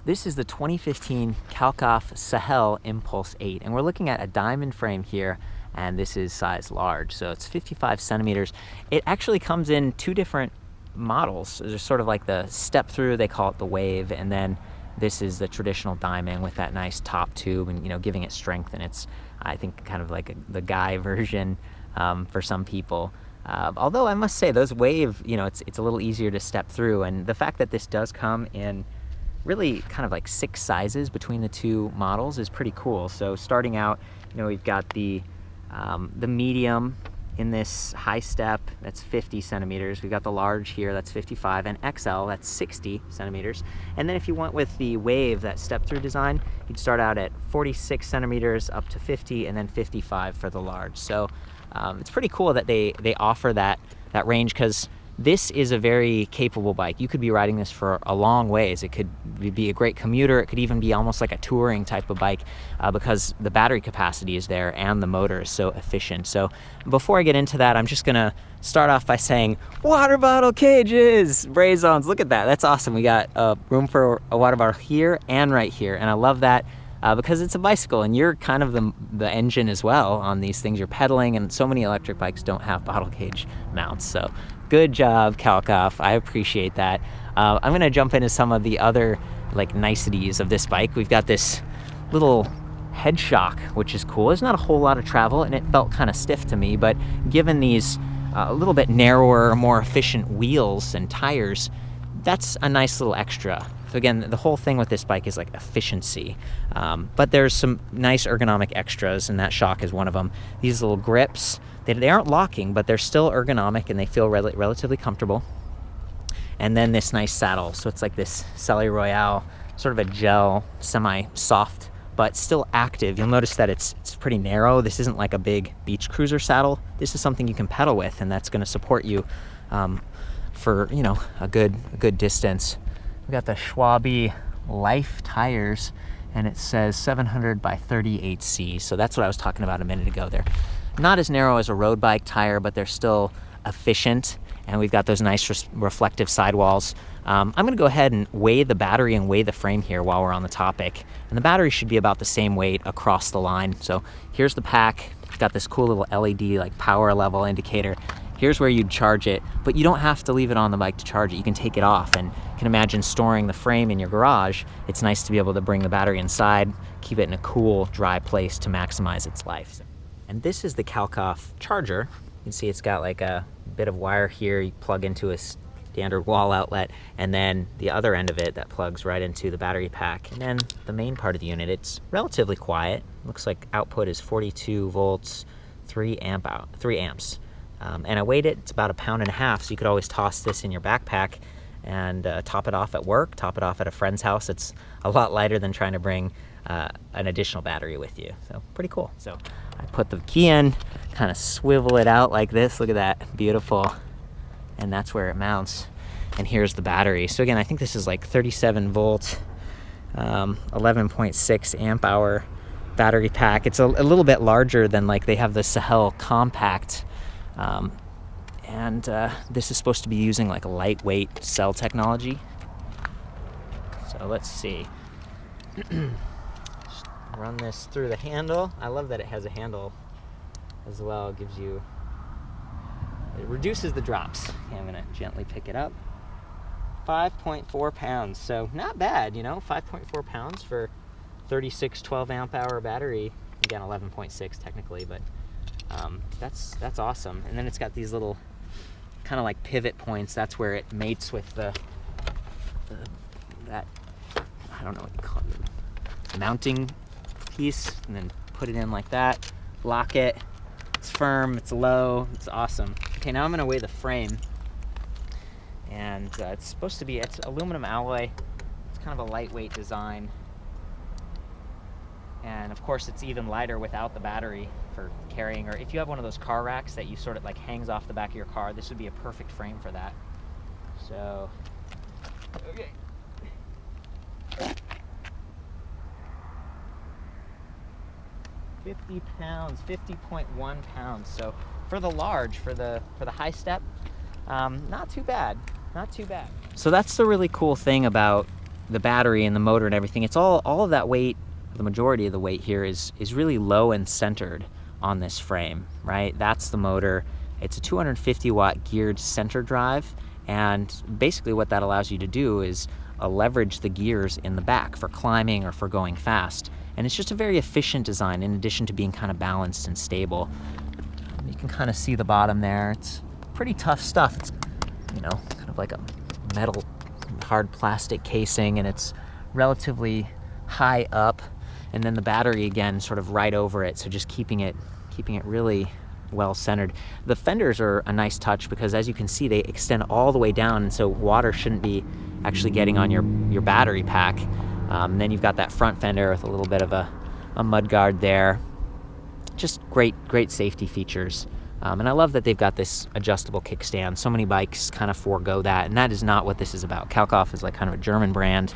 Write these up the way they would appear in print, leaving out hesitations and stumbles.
This is the 2015 Kalkhoff Sahel Impulse 8, and we're looking at a diamond frame here, and this is size large, so it's 55 centimeters. It actually comes in two different models. There's sort of like the step through, they call it the wave, and then this is the traditional diamond with that nice top tube and, you know, giving it strength, and it's, I think, kind of like the guy version for some people. Although I must say those wave, you know, it's a little easier to step through, and the fact that this does come in really kind of like 6 sizes between the two models is pretty cool. So starting out, you know, we've got the medium in this high step, that's 50 centimeters. We've got the large here, that's 55, and XL, that's 60 centimeters. And then if you went with the wave, that step through design, you'd start out at 46 centimeters up to 50, and then 55 for the large. So it's pretty cool that they offer that range, because this is a very capable bike. You could be riding this for a long ways. It could be a great commuter. It could even be almost like a touring type of bike because the battery capacity is there and the motor is so efficient. So before I get into that, I'm just gonna start off by saying water bottle cages, Brazons. Look at that, that's awesome. We got room for a water bottle here and right here, and I love that. Because it's a bicycle and you're kind of the engine as well on these things. You're pedaling, and so many electric bikes don't have bottle cage mounts. So good job, Kalkhoff. I appreciate that. I'm gonna jump into some of the other like niceties of this bike. We've got this little head shock, which is cool. There's not a whole lot of travel and it felt kind of stiff to me, but given these a little bit narrower, more efficient wheels and tires, that's a nice little extra. So again, the whole thing with this bike is like efficiency, but there's some nice ergonomic extras, and that shock is one of them. These little grips, they aren't locking, but they're still ergonomic and they feel relatively comfortable. And then this nice saddle, so it's like this Selle Royale, sort of a gel, semi-soft, but still active. You'll notice that it's pretty narrow. This isn't like a big beach cruiser saddle. This is something you can pedal with, and that's gonna support you for, you know, a good distance. We got the Schwalbe Life tires, and it says 700 by 38C. So that's what I was talking about a minute ago. They're not as narrow as a road bike tire, but they're still efficient. And we've got those nice reflective sidewalls. I'm gonna go ahead and weigh the battery and weigh the frame here while we're on the topic. And the battery should be about the same weight across the line. So here's the pack. It's got this cool little LED like power level indicator. Here's where you'd charge it, but you don't have to leave it on the bike to charge it. You can take it off, and you can imagine storing the frame in your garage. It's nice to be able to bring the battery inside, keep it in a cool, dry place to maximize its life. And this is the Kalkhoff charger. You can see it's got like a bit of wire here. You plug into a standard wall outlet, and then the other end of it that plugs right into the battery pack. And then the main part of the unit, it's relatively quiet. Looks like output is 42 volts, 3 amps. And I weighed it, it's about 1.5 pounds, so you could always toss this in your backpack and top it off at work, top it off at a friend's house. It's a lot lighter than trying to bring an additional battery with you, so pretty cool. So I put the key in, kind of swivel it out like this, look at that, beautiful, and that's where it mounts. And here's the battery. So again, I think this is like 37 volt, 11.6 amp hour battery pack. It's a little bit larger than like they have the Sahel Compact. This is supposed to be using like a lightweight cell technology. So let's see. Just run this through the handle. I love that it has a handle as well. It reduces the drops. Okay, I'm gonna gently pick it up. 5.4 pounds, so not bad, you know, 5.4 pounds for 36 12 amp hour battery. Again, 11.6 technically, but that's awesome. And then it's got these little kind of like pivot points. That's where it mates with that, I don't know what you call it, the mounting piece, and then put it in like that, lock it. It's firm, it's low, it's awesome. Okay, now I'm gonna weigh the frame, and it's supposed to be, it's aluminum alloy. It's kind of a lightweight design. And of course it's even lighter without the battery for carrying, or if you have one of those car racks that you sort of like hangs off the back of your car, this would be a perfect frame for that. So, okay. $50, 50.1 pounds. So for the large, for the high step, not too bad, not too bad. So that's the really cool thing about the battery and the motor and everything, it's all of that weight, the majority of the weight here is really low and centered on this frame, right? That's the motor. It's a 250 watt geared center drive, and basically what that allows you to do is leverage the gears in the back for climbing or for going fast. And it's just a very efficient design in addition to being kind of balanced and stable. You can kind of see the bottom there. It's pretty tough stuff. It's, you know, kind of like a metal, hard plastic casing, and it's relatively high up. And then the battery, again, sort of right over it, so just keeping it really well centered. The fenders are a nice touch because, as you can see, they extend all the way down, and so water shouldn't be actually getting on your battery pack. Then you've got that front fender with a little bit of a mud guard there. Just great safety features. And I love that they've got this adjustable kickstand. So many bikes kind of forego that, and that is not what this is about. Kalkhoff is like kind of a German brand,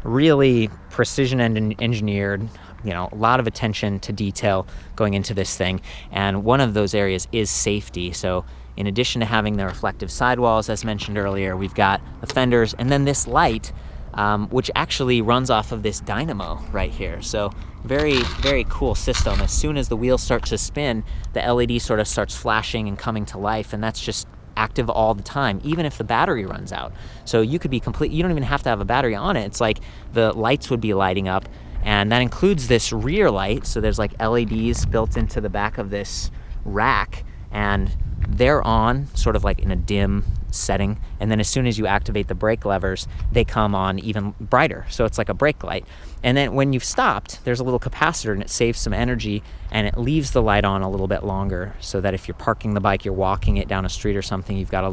really precision engineered, you know, a lot of attention to detail going into this thing. And one of those areas is safety. So in addition to having the reflective sidewalls, as mentioned earlier, we've got the fenders, and then this light, which actually runs off of this dynamo right here. So very cool system. As soon as the wheels start to spin, the LED sort of starts flashing and coming to life, and that's just active all the time, even if the battery runs out. So you could be you don't even have to have a battery on it. It's like the lights would be lighting up, and that includes this rear light. So there's like LEDs built into the back of this rack, and they're on sort of like in a dim setting, and then as soon as you activate the brake levers, they come on even brighter, so it's like a brake light. And then when you've stopped, there's a little capacitor, and it saves some energy, and it leaves the light on a little bit longer, so that if you're parking the bike, you're walking it down a street or something, you've got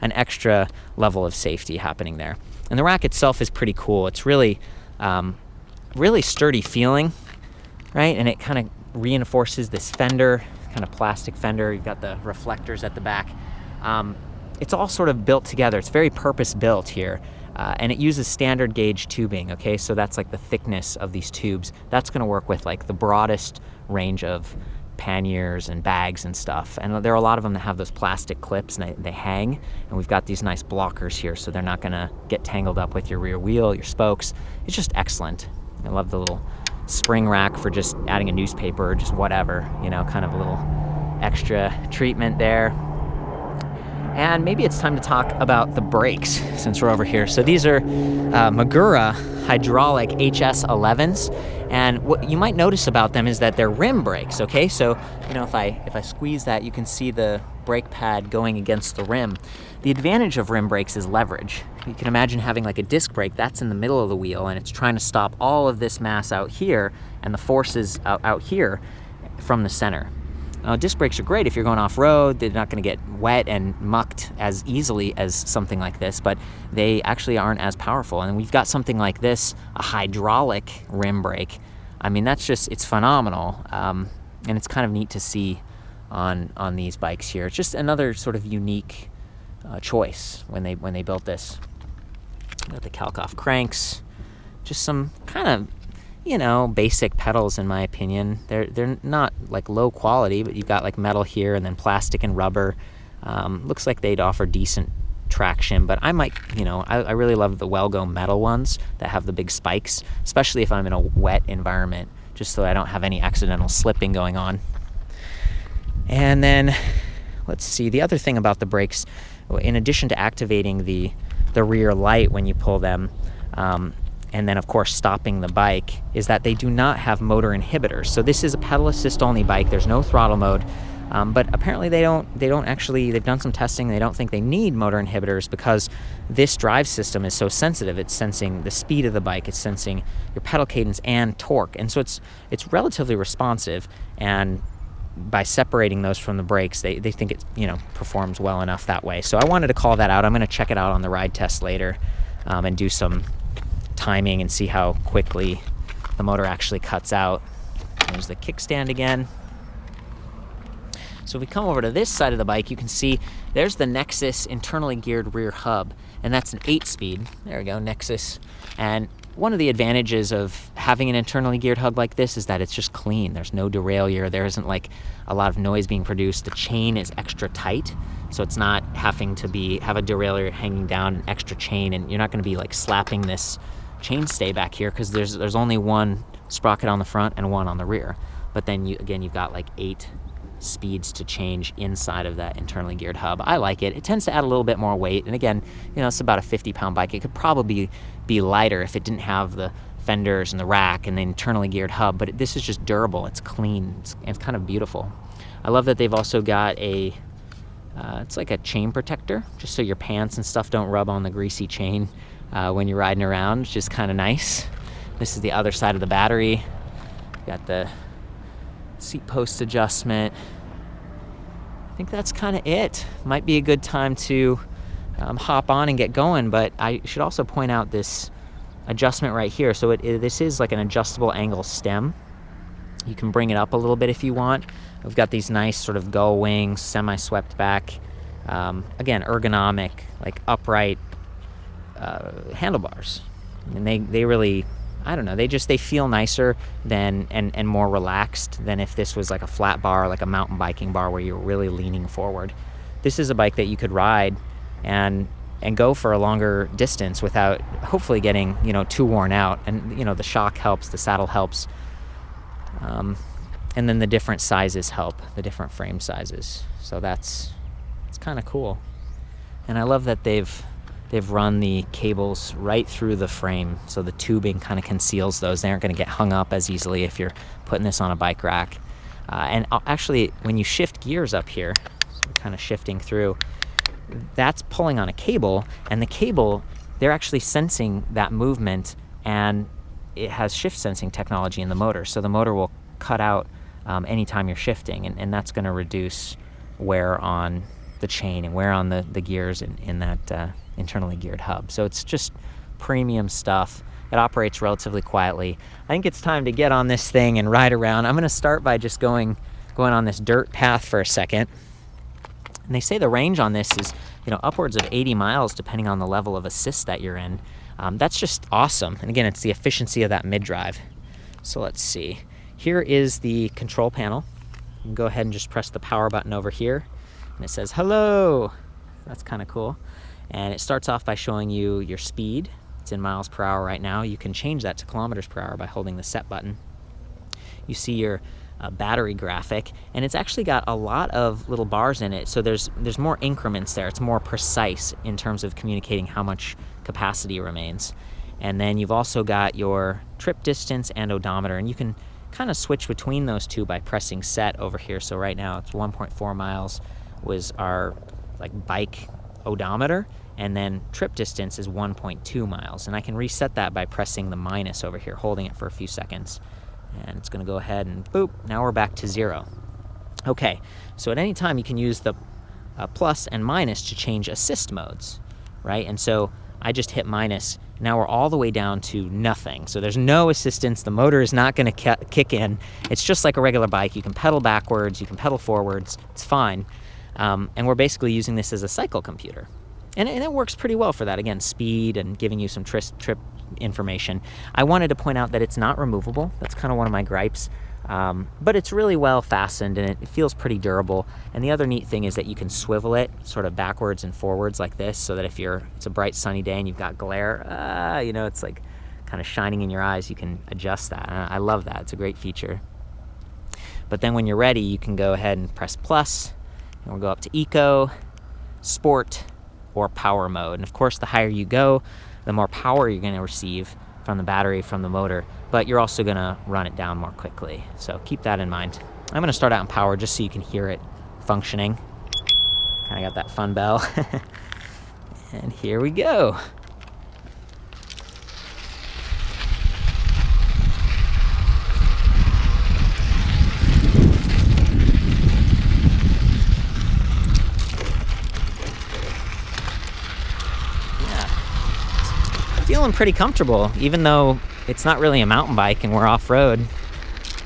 an extra level of safety happening there. And the rack itself is pretty cool. It's really sturdy feeling, right? And it kind of reinforces this fender, kind of plastic fender. You've got the reflectors at the back. It's all sort of built together. It's very purpose-built here, and it uses standard gauge tubing, okay? So that's like the thickness of these tubes. That's gonna work with like the broadest range of panniers and bags and stuff. And there are a lot of them that have those plastic clips, and they hang, and we've got these nice blockers here, so they're not gonna get tangled up with your rear wheel, your spokes. It's just excellent. I love the little spring rack for just adding a newspaper or just whatever, you know, kind of a little extra treatment there. And maybe it's time to talk about the brakes since we're over here. So these are Magura hydraulic HS11s, and what you might notice about them is that they're rim brakes, okay? So, you know, if I squeeze that, you can see the brake pad going against the rim. The advantage of rim brakes is leverage. You can imagine having like a disc brake that's in the middle of the wheel, and it's trying to stop all of this mass out here and the forces out here from the center. Disc brakes are great if you're going off-road. They're not going to get wet and mucked as easily as something like this, but they actually aren't as powerful. And we've got something like this, a hydraulic rim brake. I mean, it's phenomenal, and it's kind of neat to see on these bikes here. It's just another sort of unique choice when they built this. Got the Kalkhoff cranks, just some kind of, you know, basic pedals in my opinion. They're not like low quality, but you've got like metal here and then plastic and rubber. Looks like they'd offer decent traction, but I might, you know, I really love the Welgo metal ones that have the big spikes, especially if I'm in a wet environment, just so I don't have any accidental slipping going on. And then let's see, the other thing about the brakes, in addition to activating the rear light when you pull them, and then of course stopping the bike, is that they do not have motor inhibitors. So this is a pedal assist only bike. There's no throttle mode, but apparently they don't actually, they've done some testing. They don't think they need motor inhibitors because this drive system is so sensitive. It's sensing the speed of the bike. It's sensing your pedal cadence and torque. And so it's relatively responsive, and by separating those from the brakes, they think it, you know, performs well enough that way. So I wanted to call that out. I'm going to check it out on the ride test later, and do some timing and see how quickly the motor actually cuts out. There's the kickstand again. So if we come over to this side of the bike, you can see there's the Nexus internally geared rear hub, and that's an 8-speed. There we go, Nexus. And one of the advantages of having an internally geared hub like this is that it's just clean. There's no derailleur. There isn't like a lot of noise being produced. The chain is extra tight, so it's not having to have a derailleur hanging down, an extra chain, and you're not going to be like slapping this chainstay back here because there's only one sprocket on the front and one on the rear. But then you've got like 8 speeds to change inside of that internally geared hub. I like it. It tends to add a little bit more weight. And again, it's about a 50-pound bike. It could probably be lighter if it didn't have the fenders and the rack and the internally geared hub. But this is just durable. It's clean. It's kind of beautiful. I love that they've also got it's like a chain protector, just so your pants and stuff don't rub on the greasy chain when you're riding around, which is kind of nice. This is the other side of the battery. Got the seat post adjustment. I think that's kind of it. Might be a good time to hop on and get going, but I should also point out this adjustment right here. So this is like an adjustable angle stem. You can bring it up a little bit if you want. We've got these nice sort of gull wings, semi-swept back. Again, ergonomic, like upright handlebars. And they really, I don't know, they feel nicer than and more relaxed than if this was like a flat bar, like a mountain biking bar where you're really leaning forward. This is a bike that you could ride and go for a longer distance without hopefully getting, too worn out. And, the shock helps, the saddle helps. And then the different sizes help, the different frame sizes. So it's kind of cool. And I love that they've run the cables right through the frame, so the tubing kind of conceals those. They aren't going to get hung up as easily if you're putting this on a bike rack. And actually, when you shift gears up here, so kind of shifting through, that's pulling on a cable, and the cable, they're actually sensing that movement, and it has shift sensing technology in the motor, so the motor will cut out anytime you're shifting, and that's going to reduce wear on the chain and wear on the gears in that internally geared hub. So it's just premium stuff. It operates relatively quietly. I think it's time to get on this thing and ride around. I'm going to start by just going on this dirt path for a second. And they say the range on this is, upwards of 80 miles depending on the level of assist that you're in. That's just awesome. And again, it's the efficiency of that mid-drive. So let's see. Here is the control panel. You can go ahead and just press the power button over here. And it says, hello. That's kind of cool. And it starts off by showing you your speed. It's in miles per hour right now. You can change that to kilometers per hour by holding the set button. You see your battery graphic, and it's actually got a lot of little bars in it, so there's more increments there. It's more precise in terms of communicating how much capacity remains. And then you've also got your trip distance and odometer, and you can kind of switch between those two by pressing set over here. So right now it's 1.4 miles was our bike odometer, and then trip distance is 1.2 miles. And I can reset that by pressing the minus over here, holding it for a few seconds. And it's going to go ahead and boop, now we're back to 0. Okay, so at any time you can use the plus and minus to change assist modes, right? And so I just hit minus. Now we're all the way down to nothing. So there's no assistance. The motor is not going to kick in. It's just like a regular bike. You can pedal backwards, you can pedal forwards. It's fine. And we're basically using this as a cycle computer. And it works pretty well for that. Again, speed and giving you some trip information. I wanted to point out that it's not removable. That's kind of one of my gripes. But it's really well fastened, and it feels pretty durable. And the other neat thing is that you can swivel it sort of backwards and forwards like this, so that if it's a bright sunny day and you've got glare, it's like kind of shining in your eyes, you can adjust that. And I love that. It's a great feature. But then when you're ready, you can go ahead and press plus, and we'll go up to eco, sport, or power mode. And of course, the higher you go, the more power you're going to receive from the battery, from the motor, but you're also going to run it down more quickly. So keep that in mind. I'm going to start out in power just so you can hear it functioning. Kind of got that fun bell. And here we go. Feeling pretty comfortable, even though it's not really a mountain bike and we're off-road.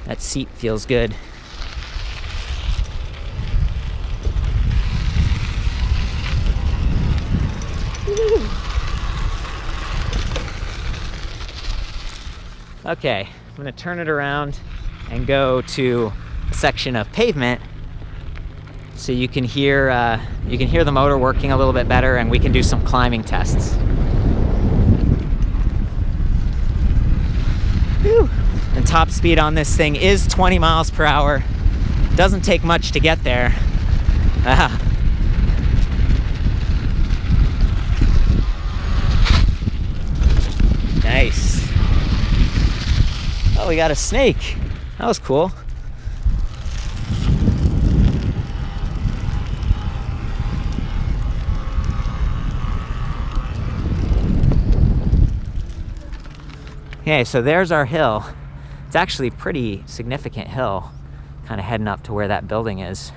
That seat feels good. Okay, I'm gonna turn it around and go to a section of pavement so you can hear the motor working a little bit better, and we can do some climbing tests. top speed on this thing is 20 miles per hour. Doesn't take much to get there. Nice. Oh, we got a snake. That was cool. Okay, so there's our hill. It's actually a pretty significant hill, kind of heading up to where that building is.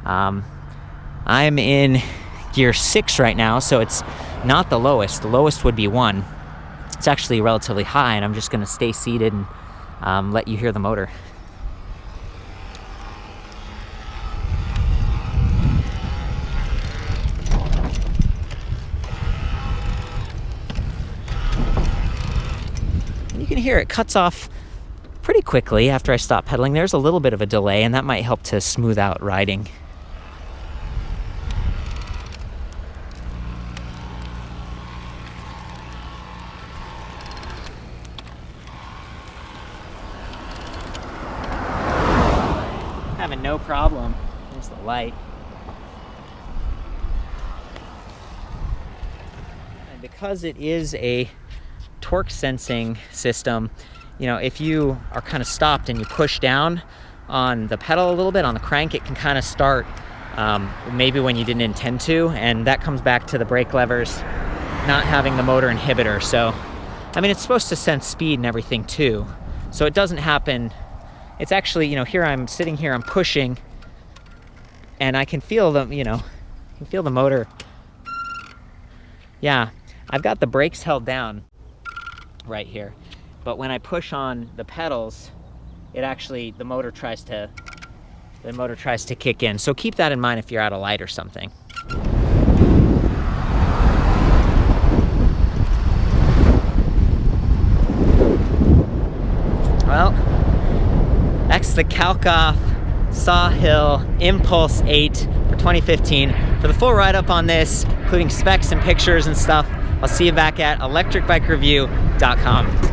I'm in gear 6 right now, so it's not the lowest. The lowest would be 1. It's actually relatively high, and I'm just gonna stay seated and let you hear the motor. You can hear it cuts off pretty quickly after I stop pedaling. There's a little bit of a delay, and that might help to smooth out riding. Having no problem. There's the light. And because it is a torque sensing system, you know, if you are kind of stopped and you push down on the pedal a little bit on the crank, it can kind of start maybe when you didn't intend to, and that comes back to the brake levers not having the motor inhibitor. So I mean, it's supposed to sense speed and everything too, so it doesn't happen. It's actually, you know, here I'm sitting here, I'm pushing, and I can feel the, you know, I can feel the motor. Yeah, I've got the brakes held down right here, but when I push on the pedals, it actually, the motor tries to kick in. So keep that in mind if you're at a light or something. Well, that's the Kalkhoff Sahel Impulse 8 for 2015. For the full write-up on this, including specs and pictures and stuff, I'll see you back at ElectricBikeReview.com.